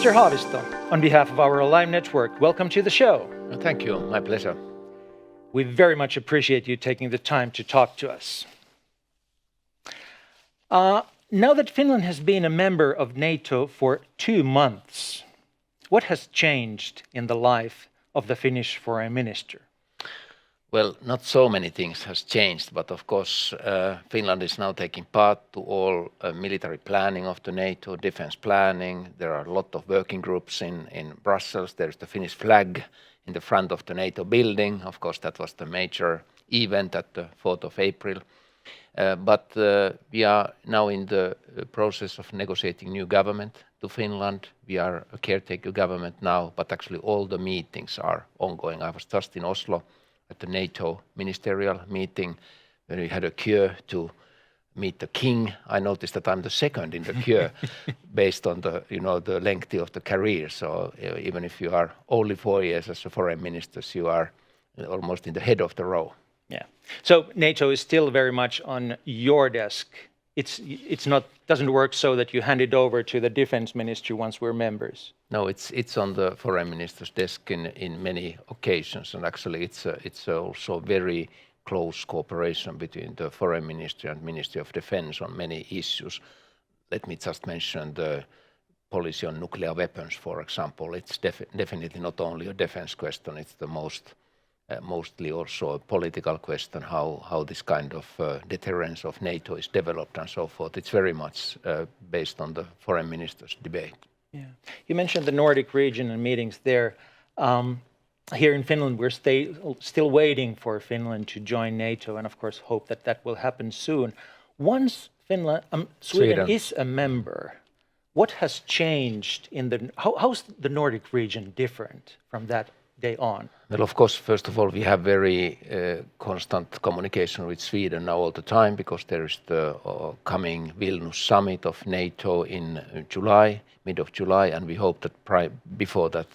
Mr. Haavisto, on behalf of our Alive Network, welcome to the show. Thank you, my pleasure. We very much appreciate you taking the time to talk to us. Now that Finland has been a member of NATO for 2 months, what has changed in the life of the Finnish foreign minister? Well, not so many things has changed, but of course Finland is now taking part to all military planning of the NATO, defense planning. There are a lot of working groups in Brussels. There's the Finnish flag in the front of the NATO building. Of course, that was the major event at the 4th of April. But we are now in the process of negotiating new government to Finland. We are a caretaker government now, but actually all the meetings are ongoing. I was just in Oslo at the NATO ministerial meeting where we had a queue to meet the king. I noticed that I'm the second in the queue based on the, the length of the career. So even if you are only 4 years as a foreign minister, you are almost in the head of the row. Yeah. So NATO is still very much on your desk. It's not doesn't work so that you hand it over to the defense ministry once we're members. No, it's on the foreign minister's desk in many occasions, and actually it's also very close cooperation between the foreign ministry and Ministry of Defense on many issues. Let me just mention the policy on nuclear weapons, for example. It's definitely not only a defense question; it's the mostly also a political question, how this kind of deterrence of NATO is developed and so forth. It's very much based on the foreign minister's debate. Yeah. You mentioned the Nordic region and meetings there. Here in Finland, we're still waiting for Finland to join NATO and, of course, hope that will happen soon. Once Sweden is a member, what has changed how's the Nordic region different from that day on? Well, of course, first of all, we have very constant communication with Sweden now all the time because there is the coming Vilnius summit of NATO in July, mid of July, and we hope that before that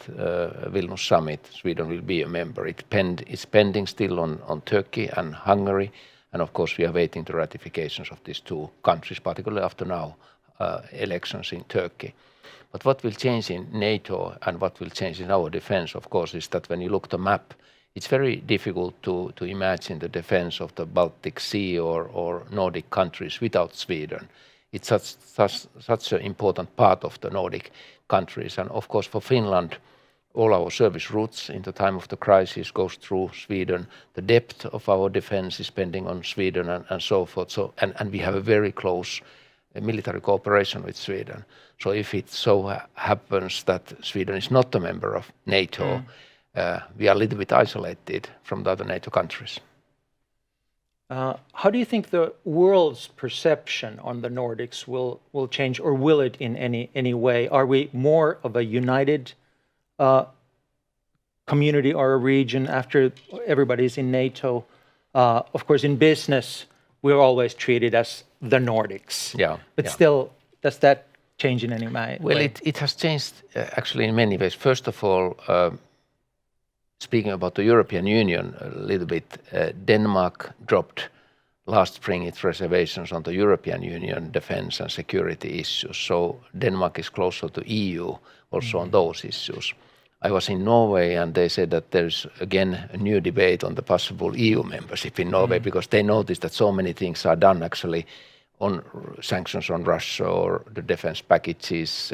Vilnius summit, Sweden will be a member. It's pending still on Turkey and Hungary, and of course we are waiting the ratifications of these 2 countries, particularly after now elections in Turkey. But what will change in NATO and what will change in our defense, of course, is that when you look at the map, it's very difficult to imagine the defense of the Baltic Sea or Nordic countries without Sweden. It's such an important part of the Nordic countries. And of course, for Finland, all our service routes in the time of the crisis goes through Sweden. The depth of our defense is depending on Sweden and so forth. And we have a very close military cooperation with Sweden. So if it so happens that Sweden is not a member of NATO, we are a little bit isolated from the other NATO countries. How do you think the world's perception on the Nordics will change, or will it in any way? Are we more of a united community or a region after everybody's in NATO? Of course, in business, we're always treated as the Nordics. Yeah. But still, does that change in any way? Well, it has changed actually in many ways. First of all, speaking about the European Union a little bit, Denmark dropped last spring its reservations on the European Union defense and security issues. So Denmark is closer to EU also on those issues. I was in Norway and they said that there's again a new debate on the possible EU membership in Norway because they noticed that so many things are done actually on sanctions on Russia or the defense packages,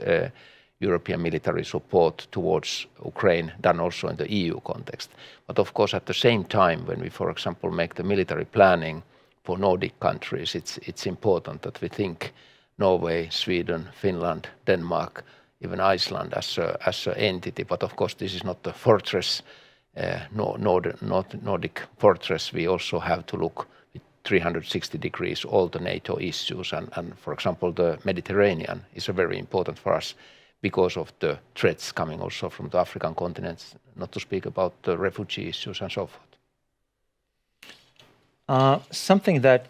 European military support towards Ukraine done also in the EU context. But of course, at the same time, when we, for example, make the military planning for Nordic countries, it's important that we think Norway, Sweden, Finland, Denmark, even Iceland as an entity. But of course, this is not the fortress, Nordic fortress. We also have to look 360 degrees all the NATO issues. And for example, the Mediterranean is very important for us because of the threats coming also from the African continent, not to speak about the refugee issues and so forth. Something that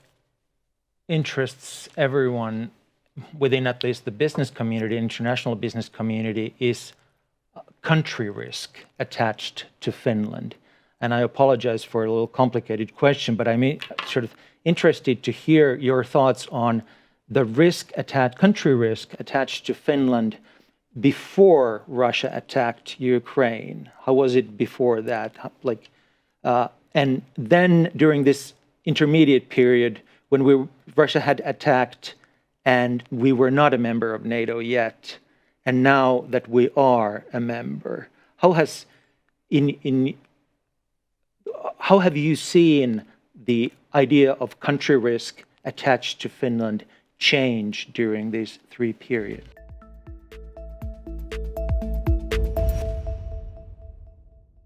interests everyone within at least the business community, international business community, is country risk attached to Finland. And I apologize for a little complicated question, but I'm sort of interested to hear your thoughts on the country risk attached to Finland, before Russia attacked Ukraine? How was it before that? And then during this intermediate period when Russia had attacked and we were not a member of NATO yet, and now that we are a member, how have you seen the idea of country risk attached to Finland change during these 3 periods?